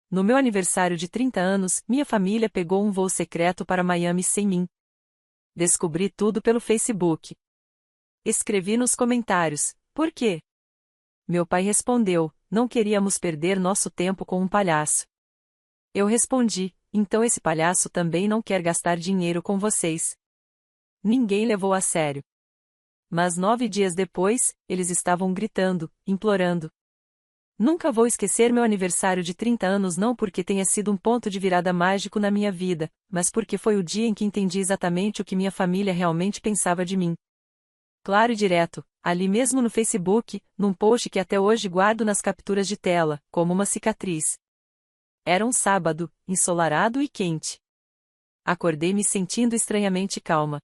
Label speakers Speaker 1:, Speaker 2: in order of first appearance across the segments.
Speaker 1: No meu aniversário de 30 anos, minha família pegou um voo secreto para Miami sem mim. Descobri tudo pelo Facebook. Escrevi nos comentários: por quê? Meu pai respondeu: não queríamos perder nosso tempo com um palhaço. Eu respondi: então esse palhaço também não quer gastar dinheiro com vocês. Ninguém levou a sério. Mas 9 dias depois, eles estavam gritando, implorando. Nunca vou esquecer meu aniversário de 30 anos, não porque tenha sido um ponto de virada mágico na minha vida, mas porque foi o dia em que entendi exatamente o que minha família realmente pensava de mim. Claro e direto, ali mesmo no Facebook, num post que até hoje guardo nas capturas de tela, como uma cicatriz. Era um sábado, ensolarado e quente. Acordei me sentindo estranhamente calma.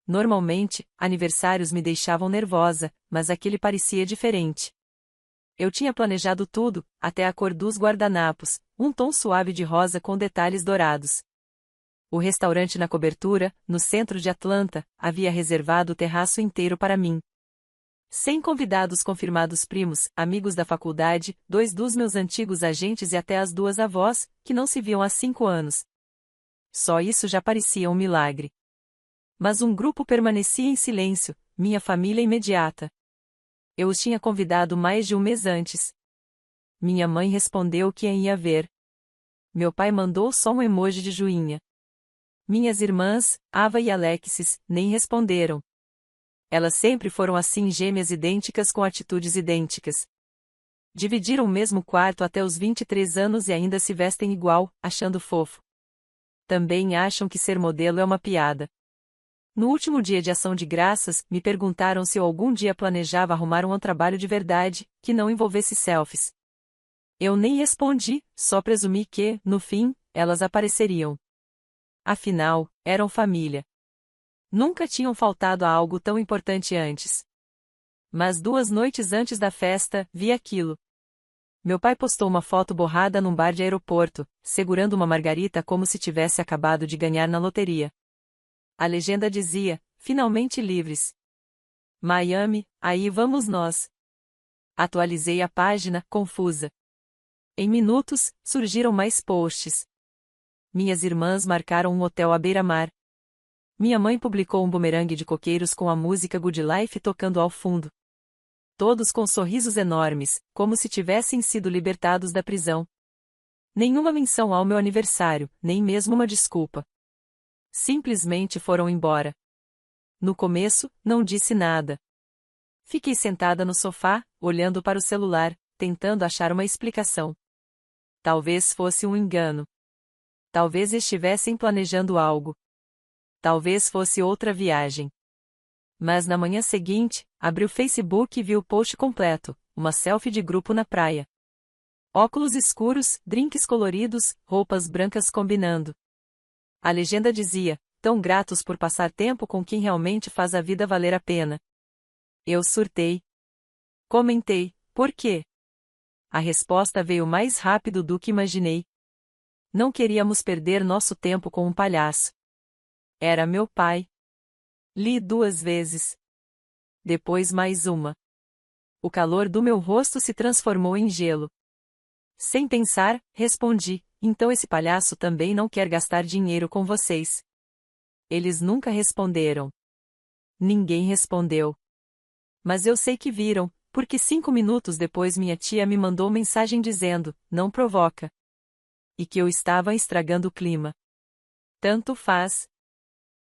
Speaker 1: Normalmente, aniversários me deixavam nervosa, mas aquele parecia diferente. Eu tinha planejado tudo, até a cor dos guardanapos, um tom suave de rosa com detalhes dourados. O restaurante na cobertura, no centro de Atlanta, havia reservado o terraço inteiro para mim. 100 convidados confirmados, primos, amigos da faculdade, 2 dos meus antigos agentes e até as 2 avós, que não se viam há 5 anos. Só isso já parecia um milagre. Mas um grupo permanecia em silêncio, minha família imediata. Eu os tinha convidado mais de um mês antes. Minha mãe respondeu que ia ver. Meu pai mandou só um emoji de joinha. Minhas irmãs, Ava e Alexis, nem responderam. Elas sempre foram assim, gêmeas idênticas com atitudes idênticas. Dividiram o mesmo quarto até os 23 anos e ainda se vestem igual, achando fofo. Também acham que ser modelo é uma piada. No último dia de ação de graças, me perguntaram se eu algum dia planejava arrumar um trabalho de verdade, que não envolvesse selfies. Eu nem respondi, só presumi que, no fim, elas apareceriam. Afinal, eram família. Nunca tinham faltado a algo tão importante antes. Mas 2 noites antes da festa, vi aquilo. Meu pai postou uma foto borrada num bar de aeroporto, segurando uma margarita como se tivesse acabado de ganhar na loteria. A legenda dizia: finalmente livres. Miami, aí vamos nós. Atualizei a página, confusa. Em minutos, surgiram mais posts. Minhas irmãs marcaram um hotel à beira-mar. Minha mãe publicou um bumerangue de coqueiros com a música Good Life tocando ao fundo. Todos com sorrisos enormes, como se tivessem sido libertados da prisão. Nenhuma menção ao meu aniversário, nem mesmo uma desculpa. Simplesmente foram embora. No começo, não disse nada. Fiquei sentada no sofá, olhando para o celular, tentando achar uma explicação. Talvez fosse um engano. Talvez estivessem planejando algo. Talvez fosse outra viagem. Mas na manhã seguinte, abri o Facebook e vi o post completo, uma selfie de grupo na praia. Óculos escuros, drinks coloridos, roupas brancas combinando. A legenda dizia: tão gratos por passar tempo com quem realmente faz a vida valer a pena. Eu surtei. Comentei: por quê? A resposta veio mais rápido do que imaginei. Não queríamos perder nosso tempo com um palhaço. Era meu pai. Li 2 vezes. Depois mais uma. O calor do meu rosto se transformou em gelo. Sem pensar, respondi: então esse palhaço também não quer gastar dinheiro com vocês. Eles nunca responderam. Ninguém respondeu. Mas eu sei que viram, porque 5 minutos depois minha tia me mandou mensagem dizendo: não provoca. E que eu estava estragando o clima. Tanto faz.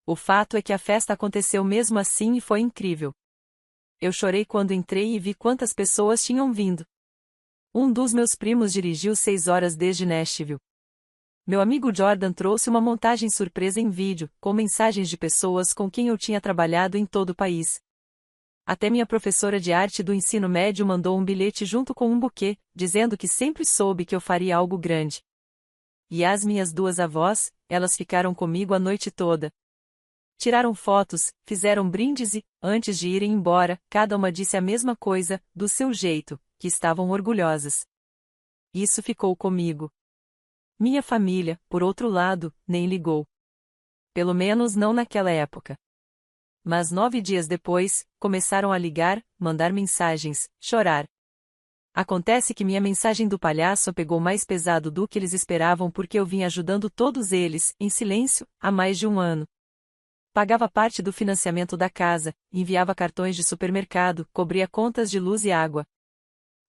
Speaker 1: O fato é que a festa aconteceu mesmo assim e foi incrível. Eu chorei quando entrei e vi quantas pessoas tinham vindo. Um dos meus primos dirigiu 6 horas desde Nashville. Meu amigo Jordan trouxe uma montagem surpresa em vídeo, com mensagens de pessoas com quem eu tinha trabalhado em todo o país. Até minha professora de arte do ensino médio mandou um bilhete junto com um buquê, dizendo que sempre soube que eu faria algo grande. E as minhas 2 avós, elas ficaram comigo a noite toda. Tiraram fotos, fizeram brindes e, antes de irem embora, cada uma disse a mesma coisa, do seu jeito, que estavam orgulhosas. Isso ficou comigo. Minha família, por outro lado, nem ligou. Pelo menos não naquela época. Mas 9 dias depois, começaram a ligar, mandar mensagens, chorar. Acontece que minha mensagem do palhaço pegou mais pesado do que eles esperavam porque eu vim ajudando todos eles, em silêncio, há mais de um ano. Pagava parte do financiamento da casa, enviava cartões de supermercado, cobria contas de luz e água.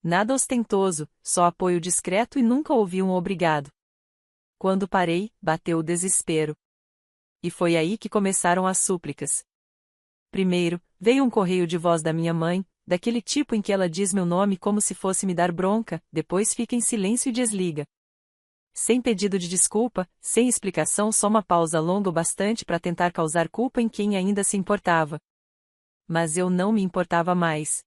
Speaker 1: Nada ostentoso, só apoio discreto e nunca ouvi um obrigado. Quando parei, bateu o desespero. E foi aí que começaram as súplicas. Primeiro, veio um correio de voz da minha mãe, daquele tipo em que ela diz meu nome como se fosse me dar bronca, depois fica em silêncio e desliga. Sem pedido de desculpa, sem explicação, só uma pausa longa o bastante para tentar causar culpa em quem ainda se importava. Mas eu não me importava mais.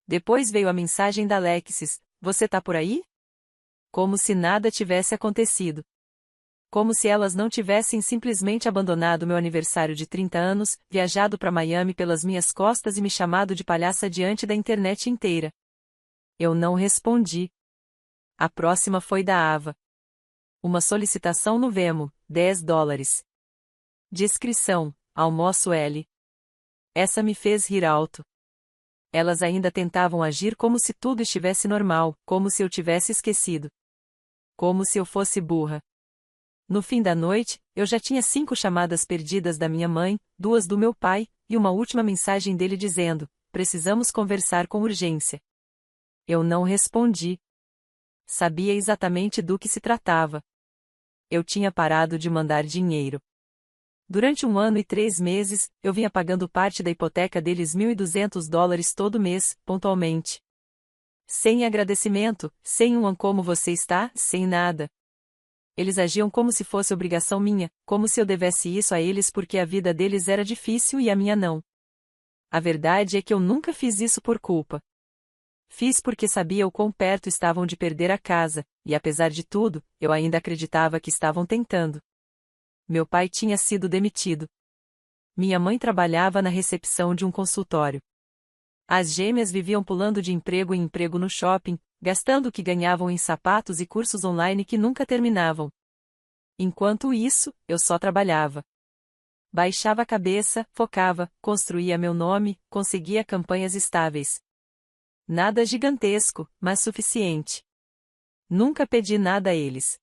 Speaker 1: Depois veio a mensagem da Alexis: "Você tá por aí?" Como se nada tivesse acontecido. Como se elas não tivessem simplesmente abandonado meu aniversário de 30 anos, viajado para Miami pelas minhas costas e me chamado de palhaça diante da internet inteira. Eu não respondi. A próxima foi da Ava. Uma solicitação no Venmo, $10. Descrição: almoço L. Essa me fez rir alto. Elas ainda tentavam agir como se tudo estivesse normal, como se eu tivesse esquecido. Como se eu fosse burra. No fim da noite, eu já tinha 5 chamadas perdidas da minha mãe, 2 do meu pai, e uma última mensagem dele dizendo: "Precisamos conversar com urgência." Eu não respondi. Sabia exatamente do que se tratava. Eu tinha parado de mandar dinheiro. Durante 1 ano e 3 meses, eu vinha pagando parte da hipoteca deles $1.200 todo mês, pontualmente. Sem agradecimento, sem um como você está, sem nada. Eles agiam como se fosse obrigação minha, como se eu devesse isso a eles porque a vida deles era difícil e a minha não. A verdade é que eu nunca fiz isso por culpa. Fiz porque sabia o quão perto estavam de perder a casa, e apesar de tudo, eu ainda acreditava que estavam tentando. Meu pai tinha sido demitido. Minha mãe trabalhava na recepção de um consultório. As gêmeas viviam pulando de emprego em emprego no shopping, gastando o que ganhavam em sapatos e cursos online que nunca terminavam. Enquanto isso, eu só trabalhava. Baixava a cabeça, focava, construía meu nome, conseguia campanhas estáveis. Nada gigantesco, mas suficiente. Nunca pedi nada a eles.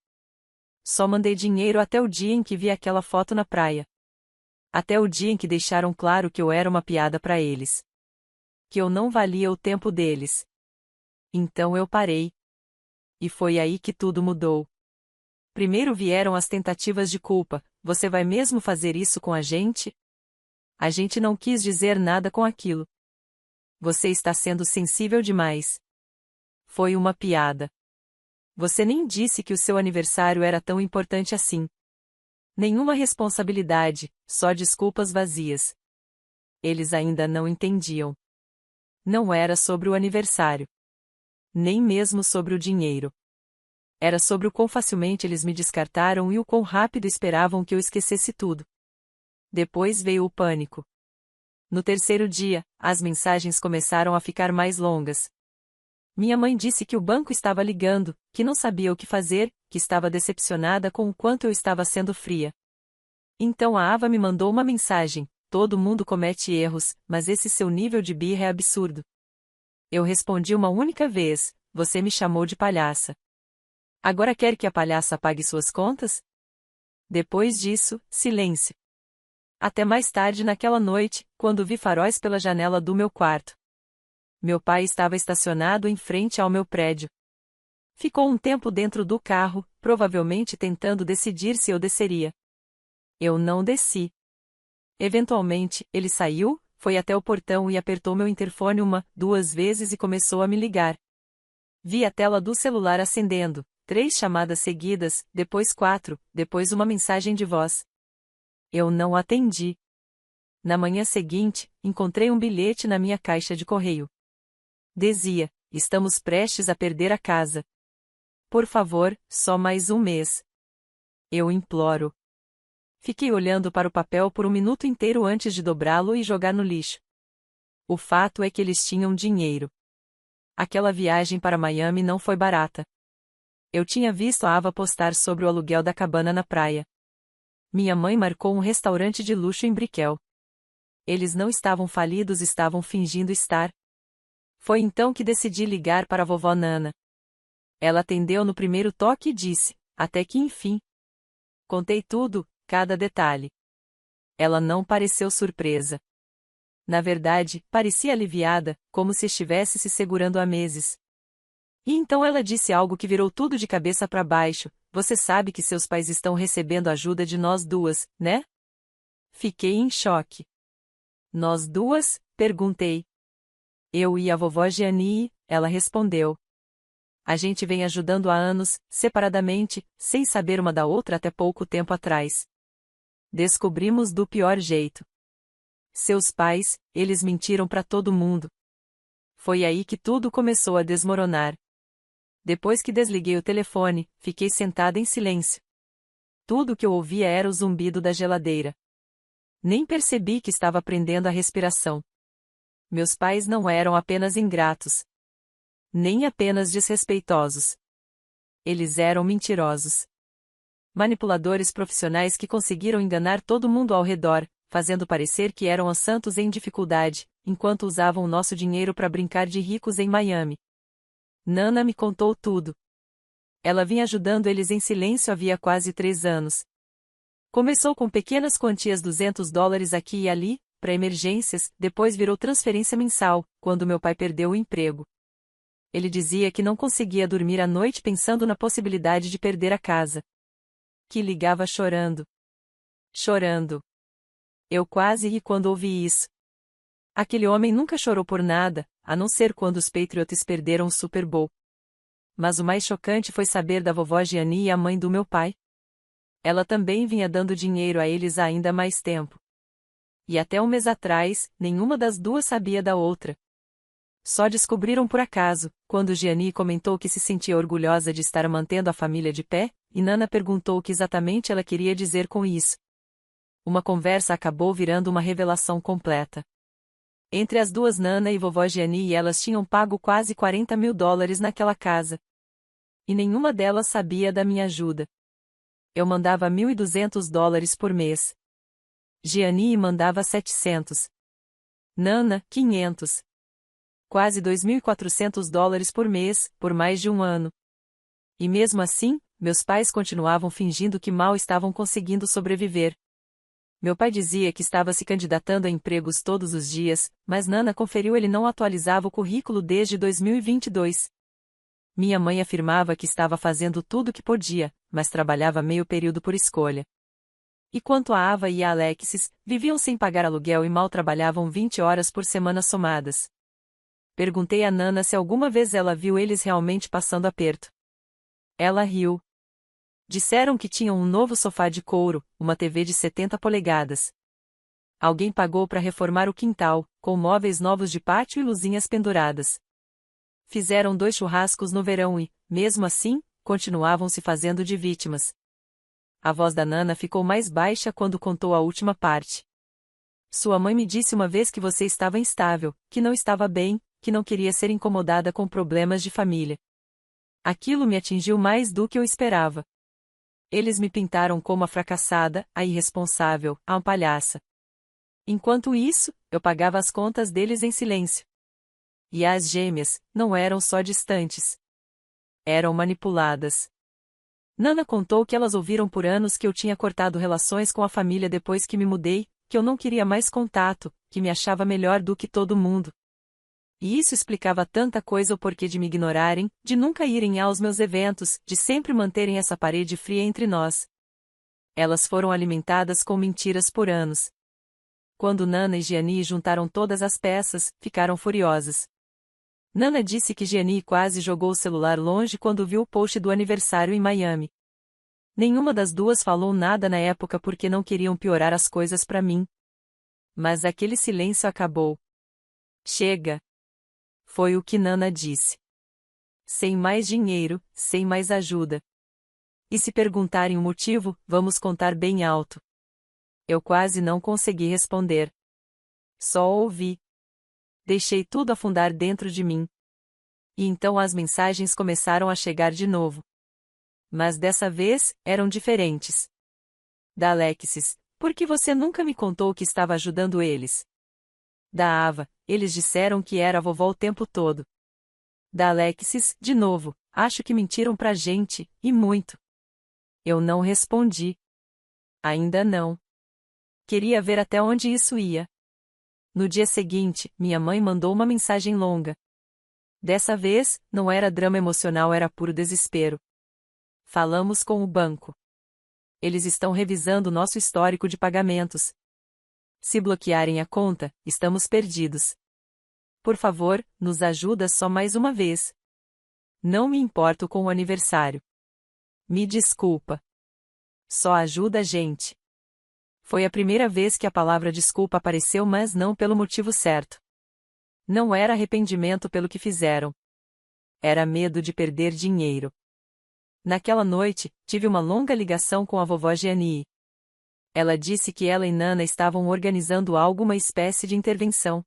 Speaker 1: Só mandei dinheiro até o dia em que vi aquela foto na praia. Até o dia em que deixaram claro que eu era uma piada para eles. Que eu não valia o tempo deles. Então eu parei. E foi aí que tudo mudou. Primeiro vieram as tentativas de culpa: "Você vai mesmo fazer isso com a gente?" A gente não quis dizer nada com aquilo. "Você está sendo sensível demais." Foi uma piada. "Você nem disse que o seu aniversário era tão importante assim." Nenhuma responsabilidade, só desculpas vazias. Eles ainda não entendiam. Não era sobre o aniversário. Nem mesmo sobre o dinheiro. Era sobre o quão facilmente eles me descartaram e o quão rápido esperavam que eu esquecesse tudo. Depois veio o pânico. No terceiro dia, as mensagens começaram a ficar mais longas. Minha mãe disse que o banco estava ligando, que não sabia o que fazer, que estava decepcionada com o quanto eu estava sendo fria. Então a Ava me mandou uma mensagem: "Todo mundo comete erros, mas esse seu nível de birra é absurdo." Eu respondi uma única vez: "Você me chamou de palhaça. Agora quer que a palhaça pague suas contas?" Depois disso, silêncio. Até mais tarde naquela noite, quando vi faróis pela janela do meu quarto. Meu pai estava estacionado em frente ao meu prédio. Ficou um tempo dentro do carro, provavelmente tentando decidir se eu desceria. Eu não desci. Eventualmente, ele saiu, foi até o portão e apertou meu interfone 1, 2 vezes e começou a me ligar. Vi a tela do celular acendendo, 3 chamadas seguidas, depois 4, depois uma mensagem de voz. Eu não atendi. Na manhã seguinte, encontrei um bilhete na minha caixa de correio. Dizia: "Estamos prestes a perder a casa. Por favor, só mais um mês." Eu imploro. Fiquei olhando para o papel por 1 minuto inteiro antes de dobrá-lo e jogar no lixo. O fato é que eles tinham dinheiro. Aquela viagem para Miami não foi barata. Eu tinha visto a Ava postar sobre o aluguel da cabana na praia. Minha mãe marcou um restaurante de luxo em Brickell. Eles não estavam falidos, estavam fingindo estar. Foi então que decidi ligar para a vovó Nana. Ela atendeu no primeiro toque e disse, até que enfim. Contei tudo, cada detalhe. Ela não pareceu surpresa. Na verdade, parecia aliviada, como se estivesse se segurando há meses. E então ela disse algo que virou tudo de cabeça para baixo: você sabe que seus pais estão recebendo ajuda de nós duas, né? Fiquei em choque. Nós duas? Perguntei. Eu e a vovó Gianni, ela respondeu. A gente vem ajudando há anos, separadamente, sem saber uma da outra até pouco tempo atrás. Descobrimos do pior jeito. Seus pais, eles mentiram para todo mundo. Foi aí que tudo começou a desmoronar. Depois que desliguei o telefone, fiquei sentada em silêncio. Tudo que eu ouvia era o zumbido da geladeira. Nem percebi que estava prendendo a respiração. Meus pais não eram apenas ingratos. Nem apenas desrespeitosos. Eles eram mentirosos. Manipuladores profissionais que conseguiram enganar todo mundo ao redor, fazendo parecer que eram os santos em dificuldade, enquanto usavam o nosso dinheiro para brincar de ricos em Miami. Nana me contou tudo. Ela vinha ajudando eles em silêncio havia quase 3 anos. Começou com pequenas quantias $200 aqui e ali, para emergências, depois virou transferência mensal, quando meu pai perdeu o emprego. Ele dizia que não conseguia dormir à noite pensando na possibilidade de perder a casa. Que ligava chorando. Chorando. Eu quase ri quando ouvi isso. Aquele homem nunca chorou por nada, a não ser quando os Patriots perderam o Super Bowl. Mas o mais chocante foi saber da vovó Gianni e a mãe do meu pai. Ela também vinha dando dinheiro a eles há ainda mais tempo. E até um mês atrás, nenhuma das duas sabia da outra. Só descobriram por acaso, quando Gianni comentou que se sentia orgulhosa de estar mantendo a família de pé, e Nana perguntou o que exatamente ela queria dizer com isso. Uma conversa acabou virando uma revelação completa. Entre as duas, Nana e vovó Gianni, elas tinham pago quase $40 mil naquela casa. E nenhuma delas sabia da minha ajuda. Eu mandava $1.200 por mês. Gianni mandava 700. Nana, 500. Quase $2.400 por mês, por mais de um ano. E mesmo assim, meus pais continuavam fingindo que mal estavam conseguindo sobreviver. Meu pai dizia que estava se candidatando a empregos todos os dias, mas Nana conferiu ele não atualizava o currículo desde 2022. Minha mãe afirmava que estava fazendo tudo o que podia, mas trabalhava meio período por escolha. E quanto a Ava e a Alexis, viviam sem pagar aluguel e mal trabalhavam 20 horas por semana somadas. Perguntei a Nana se alguma vez ela viu eles realmente passando aperto. Ela riu. Disseram que tinham um novo sofá de couro, uma TV de 70 polegadas. Alguém pagou para reformar o quintal, com móveis novos de pátio e luzinhas penduradas. Fizeram 2 churrascos no verão e, mesmo assim, continuavam se fazendo de vítimas. A voz da Nana ficou mais baixa quando contou a última parte. Sua mãe me disse uma vez que você estava instável, que não estava bem, que não queria ser incomodada com problemas de família. Aquilo me atingiu mais do que eu esperava. Eles me pintaram como a fracassada, a irresponsável, a palhaça. Enquanto isso, eu pagava as contas deles em silêncio. E as gêmeas não eram só distantes. Eram manipuladas. Nana contou que elas ouviram por anos que eu tinha cortado relações com a família depois que me mudei, que eu não queria mais contato, que me achava melhor do que todo mundo. E isso explicava tanta coisa: o porquê de me ignorarem, de nunca irem aos meus eventos, de sempre manterem essa parede fria entre nós. Elas foram alimentadas com mentiras por anos. Quando Nana e Gianni juntaram todas as peças, ficaram furiosas. Nana disse que Gianni quase jogou o celular longe quando viu o post do aniversário em Miami. Nenhuma das duas falou nada na época porque não queriam piorar as coisas para mim. Mas aquele silêncio acabou. Chega! Foi o que Nana disse. Sem mais dinheiro, sem mais ajuda. E se perguntarem o motivo, vamos contar bem alto. Eu quase não consegui responder. Só ouvi. Deixei tudo afundar dentro de mim. E então as mensagens começaram a chegar de novo. Mas dessa vez, eram diferentes. Da Alexis: por que você nunca me contou que estava ajudando eles? Da Ava, eles disseram que era a vovó o tempo todo. Da Alexis, de novo, acho que mentiram pra gente, e muito. Eu não respondi. Ainda não. Queria ver até onde isso ia. No dia seguinte, minha mãe mandou uma mensagem longa. Dessa vez, não era drama emocional, era puro desespero. Falamos com o banco. Eles estão revisando nosso histórico de pagamentos. Se bloquearem a conta, estamos perdidos. Por favor, nos ajuda só mais uma vez. Não me importo com o aniversário. Me desculpa. Só ajuda a gente. Foi a primeira vez que a palavra desculpa apareceu, mas não pelo motivo certo. Não era arrependimento pelo que fizeram. Era medo de perder dinheiro. Naquela noite, tive uma longa ligação com a vovó Gianni. Ela disse que ela e Nana estavam organizando alguma espécie de intervenção.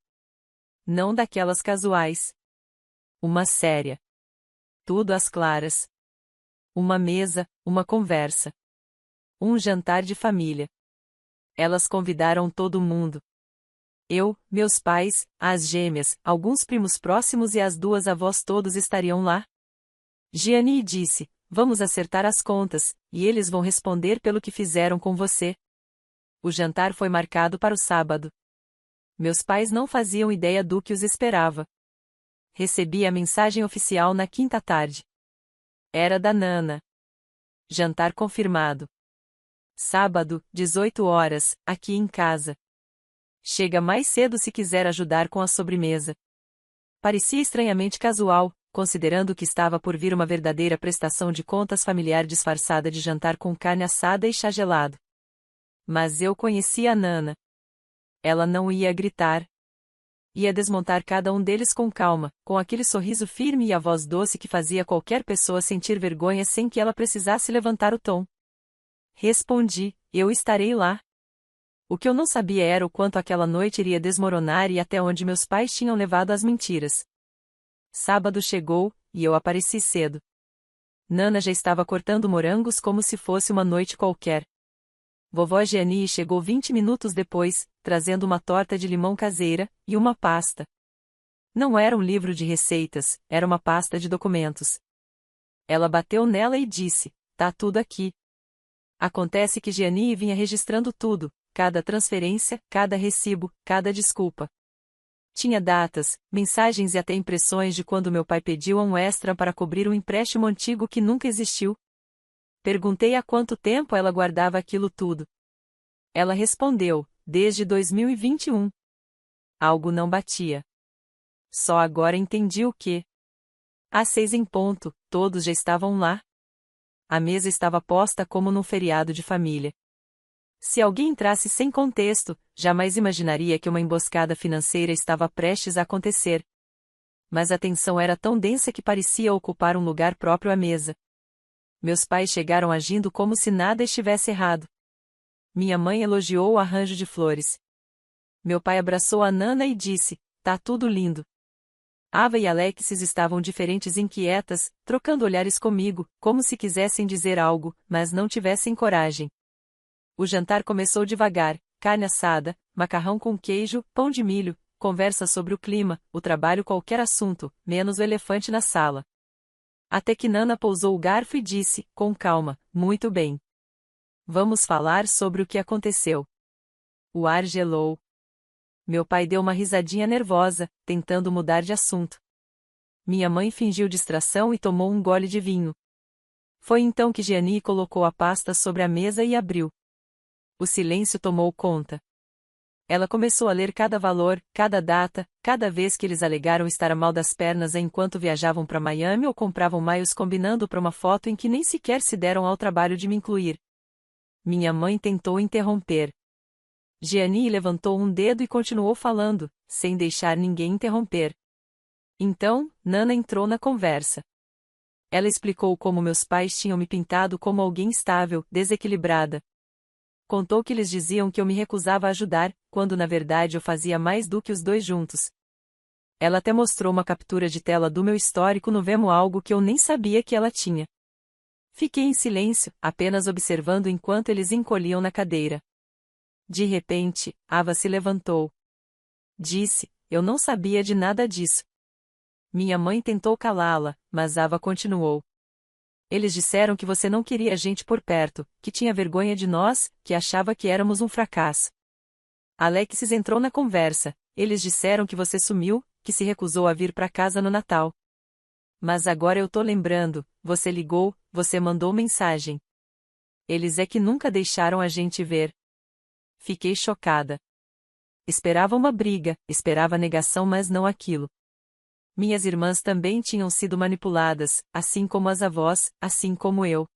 Speaker 1: Não daquelas casuais. Uma séria. Tudo às claras. Uma mesa, uma conversa. Um jantar de família. Elas convidaram todo mundo. Eu, meus pais, as gêmeas, alguns primos próximos e as duas avós todos estariam lá. Gianni disse, vamos acertar as contas, e eles vão responder pelo que fizeram com você. O jantar foi marcado para o sábado. Meus pais não faziam ideia do que os esperava. Recebi a mensagem oficial na quinta tarde. Era da Nana. Jantar confirmado. Sábado, 18 horas, aqui em casa. Chega mais cedo se quiser ajudar com a sobremesa. Parecia estranhamente casual, considerando que estava por vir uma verdadeira prestação de contas familiar disfarçada de jantar com carne assada e chá gelado. Mas eu conhecia a Nana. Ela não ia gritar. Ia desmontar cada um deles com calma, com aquele sorriso firme e a voz doce que fazia qualquer pessoa sentir vergonha sem que ela precisasse levantar o tom. Respondi, eu estarei lá. O que eu não sabia era o quanto aquela noite iria desmoronar e até onde meus pais tinham levado as mentiras. Sábado chegou, e eu apareci cedo. Nana já estava cortando morangos como se fosse uma noite qualquer. Vovó Gianni chegou 20 minutos depois, trazendo uma torta de limão caseira, e uma pasta. Não era um livro de receitas, era uma pasta de documentos. Ela bateu nela e disse, tá tudo aqui. Acontece que Gianni vinha registrando tudo, cada transferência, cada recibo, cada desculpa. Tinha datas, mensagens e até impressões de quando meu pai pediu um extra para cobrir um empréstimo antigo que nunca existiu. Perguntei há quanto tempo ela guardava aquilo tudo. Ela respondeu, desde 2021. Algo não batia. Só agora entendi o que. Às 6 em ponto, todos já estavam lá. A mesa estava posta como num feriado de família. Se alguém entrasse sem contexto, jamais imaginaria que uma emboscada financeira estava prestes a acontecer. Mas a tensão era tão densa que parecia ocupar um lugar próprio à mesa. Meus pais chegaram agindo como se nada estivesse errado. Minha mãe elogiou o arranjo de flores. Meu pai abraçou a Nana e disse, tá tudo lindo. Ava e Alexis estavam diferentes e inquietas, trocando olhares comigo, como se quisessem dizer algo, mas não tivessem coragem. O jantar começou devagar, carne assada, macarrão com queijo, pão de milho, conversa sobre o clima, o trabalho, qualquer assunto, menos o elefante na sala. Até que Nana pousou o garfo e disse, com calma, muito bem. Vamos falar sobre o que aconteceu. O ar gelou. Meu pai deu uma risadinha nervosa, tentando mudar de assunto. Minha mãe fingiu distração e tomou um gole de vinho. Foi então que Gianni colocou a pasta sobre a mesa e abriu. O silêncio tomou conta. Ela começou a ler cada valor, cada data, cada vez que eles alegaram estar mal das pernas enquanto viajavam para Miami ou compravam maios combinando para uma foto em que nem sequer se deram ao trabalho de me incluir. Minha mãe tentou interromper. Gianni levantou um dedo e continuou falando, sem deixar ninguém interromper. Então, Nana entrou na conversa. Ela explicou como meus pais tinham me pintado como alguém instável, desequilibrada. Contou que eles diziam que eu me recusava a ajudar, quando na verdade eu fazia mais do que os dois juntos. Ela até mostrou uma captura de tela do meu histórico no Vemo, algo que eu nem sabia que ela tinha. Fiquei em silêncio, apenas observando enquanto eles encolhiam na cadeira. De repente, Ava se levantou. Disse: eu não sabia de nada disso. Minha mãe tentou calá-la, mas Ava continuou. Eles disseram que você não queria a gente por perto, que tinha vergonha de nós, que achava que éramos um fracasso. Alexis entrou na conversa. Eles disseram que você sumiu, que se recusou a vir para casa no Natal. Mas agora eu tô lembrando, você ligou, você mandou mensagem. Eles é que nunca deixaram a gente ver. Fiquei chocada. Esperava uma briga, esperava negação, mas não aquilo. Minhas irmãs também tinham sido manipuladas, assim como as avós, assim como eu.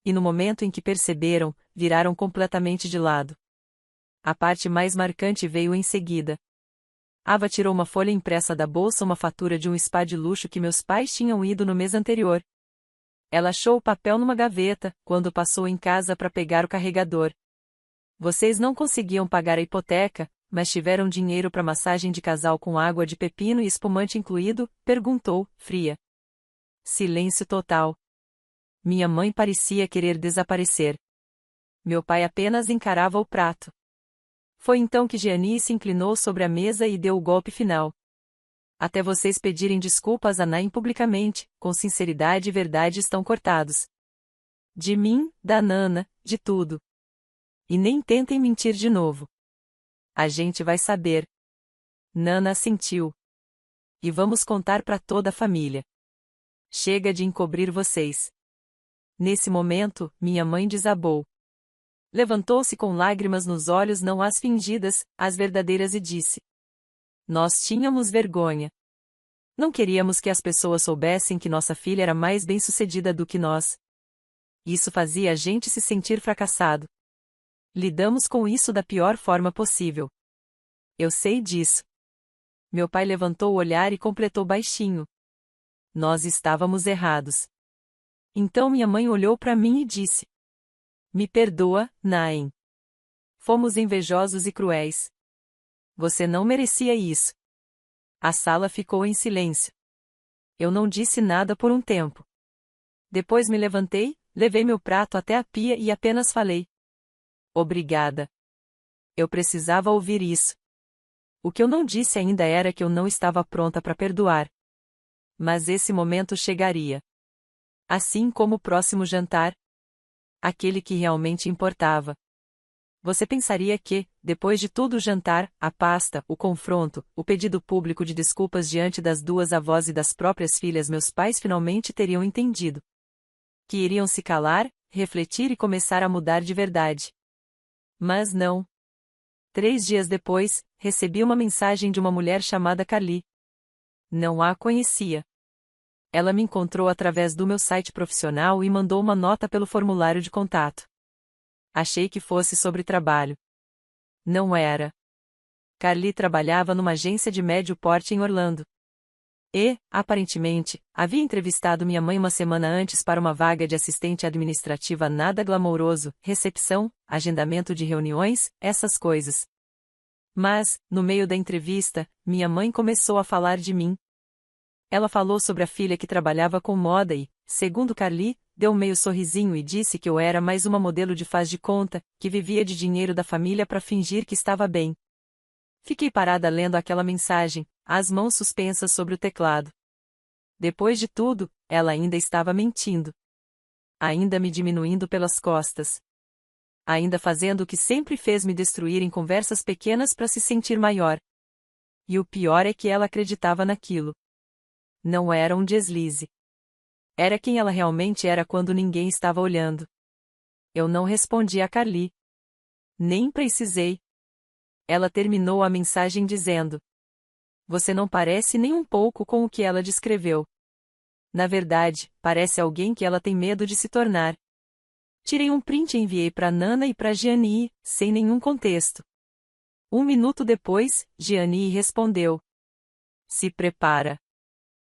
Speaker 1: E no momento em que perceberam, viraram completamente de lado. A parte mais marcante veio em seguida. Ava tirou uma folha impressa da bolsa, uma fatura de um spa de luxo que meus pais tinham ido no mês anterior. Ela achou o papel numa gaveta, quando passou em casa para pegar o carregador. Vocês não conseguiam pagar a hipoteca, mas tiveram dinheiro para massagem de casal com água de pepino e espumante incluído? Perguntou, fria. Silêncio total. Minha mãe parecia querer desaparecer. Meu pai apenas encarava o prato. Foi então que Gianni se inclinou sobre a mesa e deu o golpe final. Até vocês pedirem desculpas a Nain publicamente, com sinceridade e verdade estão cortados. De mim, da Nana, de tudo. E nem tentem mentir de novo. A gente vai saber. Nana assentiu. E vamos contar para toda a família. Chega de encobrir vocês. Nesse momento, minha mãe desabou. Levantou-se com lágrimas nos olhos, não as fingidas, as verdadeiras, e disse: nós tínhamos vergonha. Não queríamos que as pessoas soubessem que nossa filha era mais bem-sucedida do que nós. Isso fazia a gente se sentir fracassado. Lidamos com isso da pior forma possível. Eu sei disso. Meu pai levantou o olhar e completou baixinho: nós estávamos errados. Então minha mãe olhou para mim e disse: me perdoa, Nain. Fomos invejosos e cruéis. Você não merecia isso. A sala ficou em silêncio. Eu não disse nada por um tempo. Depois me levantei, levei meu prato até a pia e apenas falei: obrigada. Eu precisava ouvir isso. O que eu não disse ainda era que eu não estava pronta para perdoar. Mas esse momento chegaria. Assim como o próximo jantar. Aquele que realmente importava. Você pensaria que, depois de tudo o jantar, a pasta, o confronto, o pedido público de desculpas diante das duas avós e das próprias filhas, meus pais finalmente teriam entendido. Que iriam se calar, refletir e começar a mudar de verdade. Mas não. 3 dias depois, recebi uma mensagem de uma mulher chamada Carly. Não a conhecia. Ela me encontrou através do meu site profissional e mandou uma nota pelo formulário de contato. Achei que fosse sobre trabalho. Não era. Carly trabalhava numa agência de médio porte em Orlando. E, aparentemente, havia entrevistado minha mãe uma semana antes para uma vaga de assistente administrativa nada glamouroso, recepção, agendamento de reuniões, essas coisas. Mas, no meio da entrevista, minha mãe começou a falar de mim. Ela falou sobre a filha que trabalhava com moda e, segundo Carly, deu um meio sorrisinho e disse que eu era mais uma modelo de faz de conta, que vivia de dinheiro da família para fingir que estava bem. Fiquei parada lendo aquela mensagem, as mãos suspensas sobre o teclado. Depois de tudo, ela ainda estava mentindo. Ainda me diminuindo pelas costas. Ainda fazendo o que sempre fez, me destruir em conversas pequenas para se sentir maior. E o pior é que ela acreditava naquilo. Não era um deslize. Era quem ela realmente era quando ninguém estava olhando. Eu não respondi a Carly. Nem precisei. Ela terminou a mensagem dizendo: você não parece nem um pouco com o que ela descreveu. Na verdade, parece alguém que ela tem medo de se tornar. Tirei um print e enviei para Nana e para Gianni, sem nenhum contexto. 1 minuto depois, Gianni respondeu: se prepara.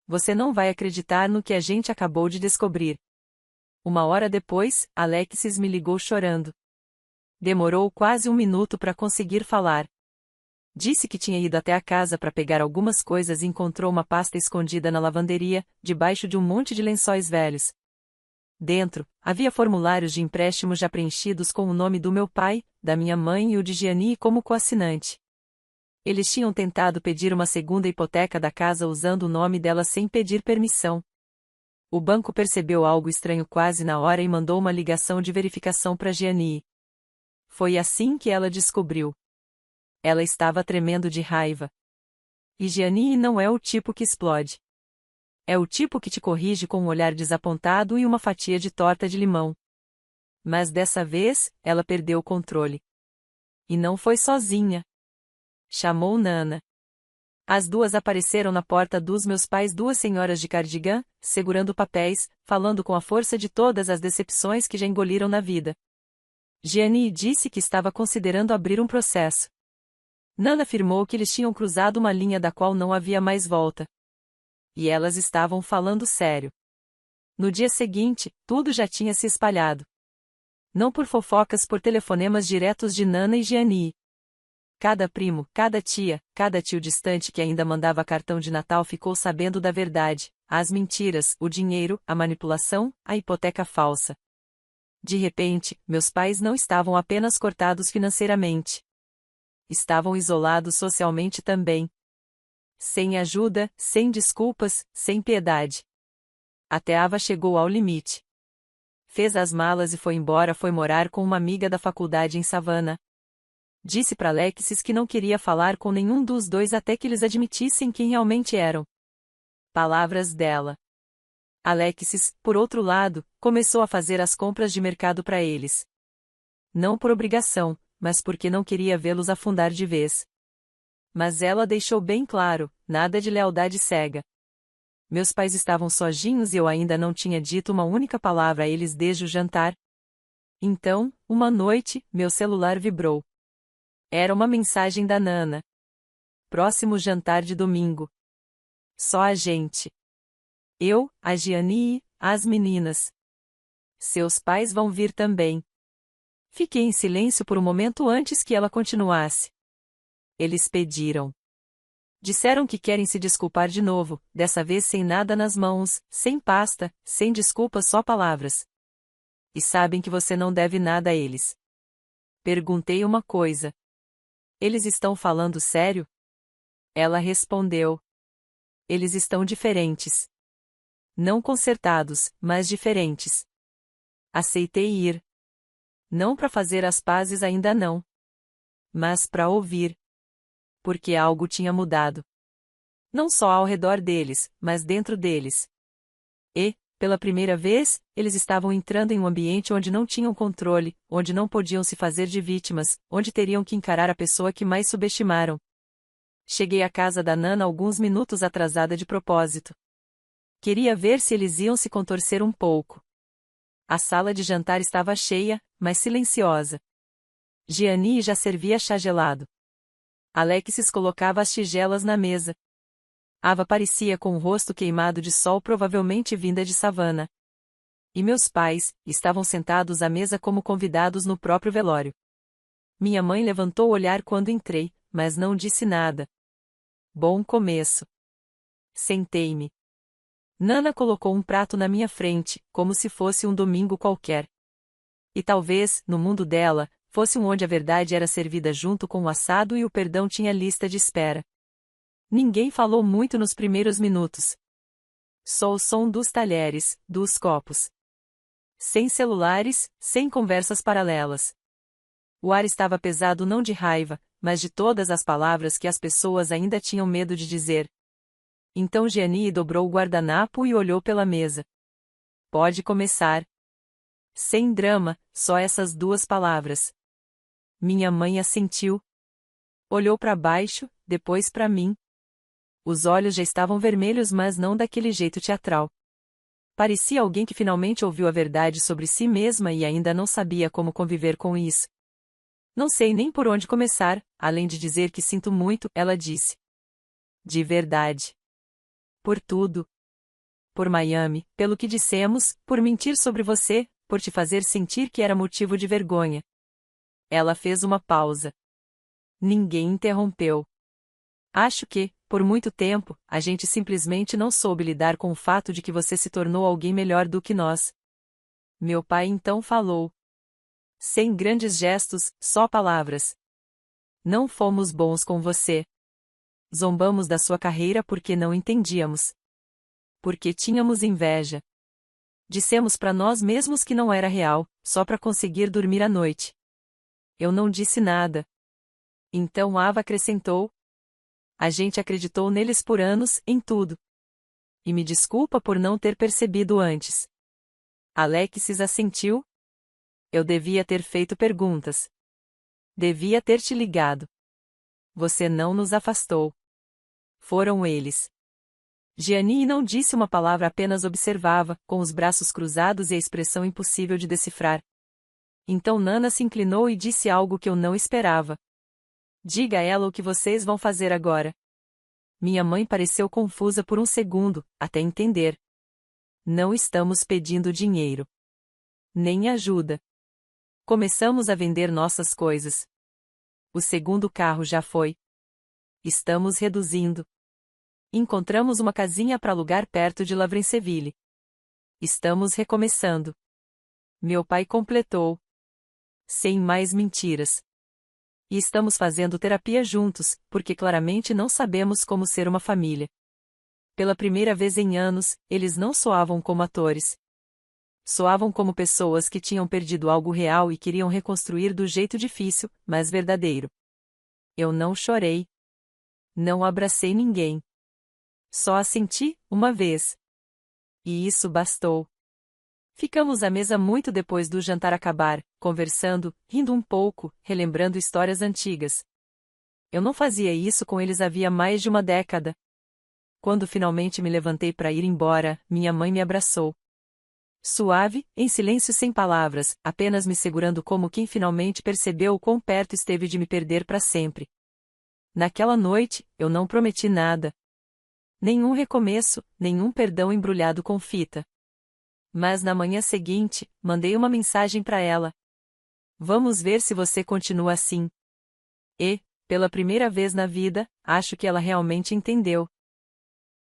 Speaker 1: Você não vai acreditar no que a gente acabou de descobrir. 1 hora depois, Alexis me ligou chorando. Demorou quase 1 minuto para conseguir falar. Disse que tinha ido até a casa para pegar algumas coisas e encontrou uma pasta escondida na lavanderia, debaixo de um monte de lençóis velhos. Dentro, havia formulários de empréstimo já preenchidos com o nome do meu pai, da minha mãe e o de Gianni como coassinante. Eles tinham tentado pedir uma segunda hipoteca da casa usando o nome dela sem pedir permissão. O banco percebeu algo estranho quase na hora e mandou uma ligação de verificação para Gianni. Foi assim que ela descobriu. Ela estava tremendo de raiva. E Gianni não é o tipo que explode. É o tipo que te corrige com um olhar desapontado e uma fatia de torta de limão. Mas dessa vez, ela perdeu o controle. E não foi sozinha. Chamou Nana. As duas apareceram na porta dos meus pais, duas senhoras de cardigan, segurando papéis, falando com a força de todas as decepções que já engoliram na vida. Gianni disse que estava considerando abrir um processo. Nana afirmou que eles tinham cruzado uma linha da qual não havia mais volta. E elas estavam falando sério. No dia seguinte, tudo já tinha se espalhado. Não por fofocas, por telefonemas diretos de Nana e Gianni. Cada primo, cada tia, cada tio distante que ainda mandava cartão de Natal ficou sabendo da verdade, as mentiras, o dinheiro, a manipulação, a hipoteca falsa. De repente, meus pais não estavam apenas cortados financeiramente. Estavam isolados socialmente também. Sem ajuda, sem desculpas, sem piedade. Até Ava chegou ao limite. Fez as malas e foi embora, foi morar com uma amiga da faculdade em Savannah. Disse para Alexis que não queria falar com nenhum dos dois até que eles admitissem quem realmente eram. Palavras dela. Alexis, por outro lado, começou a fazer as compras de mercado para eles. Não por obrigação, mas porque não queria vê-los afundar de vez. Mas ela deixou bem claro, nada de lealdade cega. Meus pais estavam sozinhos e eu ainda não tinha dito uma única palavra a eles desde o jantar. Então, uma noite, meu celular vibrou. Era uma mensagem da Nana. Próximo jantar de domingo. Só a gente. Eu, a Gianni e as meninas. Seus pais vão vir também. Fiquei em silêncio por um momento antes que ela continuasse. Eles pediram. Disseram que querem se desculpar de novo, dessa vez sem nada nas mãos, sem pasta, sem desculpas, só palavras. E sabem que você não deve nada a eles. Perguntei uma coisa. Eles estão falando sério? Ela respondeu. Eles estão diferentes. Não consertados, mas diferentes. Aceitei ir. Não para fazer as pazes ainda não. Mas para ouvir. Porque algo tinha mudado. Não só ao redor deles, mas dentro deles. E, pela primeira vez, eles estavam entrando em um ambiente onde não tinham controle, onde não podiam se fazer de vítimas, onde teriam que encarar a pessoa que mais subestimaram. Cheguei à casa da Nana alguns minutos atrasada de propósito. Queria ver se eles iam se contorcer um pouco. A sala de jantar estava cheia, mas silenciosa. Gianni já servia chá gelado. Alexis colocava as tigelas na mesa. Ava parecia com o rosto queimado de sol, provavelmente vinda de Savannah. E meus pais estavam sentados à mesa como convidados no próprio velório. Minha mãe levantou o olhar quando entrei, mas não disse nada. Bom começo. Sentei-me. Nana colocou um prato na minha frente, como se fosse um domingo qualquer. E talvez, no mundo dela, fosse onde a verdade era servida junto com o assado e o perdão tinha lista de espera. Ninguém falou muito nos primeiros minutos. Só o som dos talheres, dos copos. Sem celulares, sem conversas paralelas. O ar estava pesado não de raiva, mas de todas as palavras que as pessoas ainda tinham medo de dizer. Então Gianni dobrou o guardanapo e olhou pela mesa. Pode começar. Sem drama, só essas duas palavras. Minha mãe assentiu. Olhou para baixo, depois para mim. Os olhos já estavam vermelhos, mas não daquele jeito teatral. Parecia alguém que finalmente ouviu a verdade sobre si mesma e ainda não sabia como conviver com isso. Não sei nem por onde começar, além de dizer que sinto muito, ela disse. De verdade. Por tudo. Por Miami, pelo que dissemos, por mentir sobre você, por te fazer sentir que era motivo de vergonha. Ela fez uma pausa. Ninguém interrompeu. Acho que, por muito tempo, a gente simplesmente não soube lidar com o fato de que você se tornou alguém melhor do que nós. Meu pai então falou. Sem grandes gestos, só palavras. Não fomos bons com você. Zombamos da sua carreira porque não entendíamos. Porque tínhamos inveja. Dissemos para nós mesmos que não era real, só para conseguir dormir à noite. Eu não disse nada. Então Ava acrescentou: a gente acreditou neles por anos, em tudo. E me desculpa por não ter percebido antes. Alexis assentiu. Eu devia ter feito perguntas. Devia ter te ligado. Você não nos afastou. Foram eles. Gianni não disse uma palavra, apenas observava, com os braços cruzados e a expressão impossível de decifrar. Então Nana se inclinou e disse algo que eu não esperava. Diga a ela o que vocês vão fazer agora. Minha mãe pareceu confusa por um segundo, até entender. Não estamos pedindo dinheiro. Nem ajuda. Começamos a vender nossas coisas. O segundo carro já foi. Estamos reduzindo. Encontramos uma casinha para alugar perto de Lavrenceville. Estamos recomeçando. Meu pai completou. Sem mais mentiras. E estamos fazendo terapia juntos, porque claramente não sabemos como ser uma família. Pela primeira vez em anos, eles não soavam como atores. Soavam como pessoas que tinham perdido algo real e queriam reconstruir do jeito difícil, mas verdadeiro. Eu não chorei. Não abracei ninguém. Só assenti, uma vez. E isso bastou. Ficamos à mesa muito depois do jantar acabar, conversando, rindo um pouco, relembrando histórias antigas. Eu não fazia isso com eles havia mais de uma década. Quando finalmente me levantei para ir embora, minha mãe me abraçou. Suave, em silêncio sem palavras, apenas me segurando como quem finalmente percebeu o quão perto esteve de me perder para sempre. Naquela noite, eu não prometi nada. Nenhum recomeço, nenhum perdão embrulhado com fita. Mas na manhã seguinte, mandei uma mensagem para ela. Vamos ver se você continua assim. E, pela primeira vez na vida, acho que ela realmente entendeu.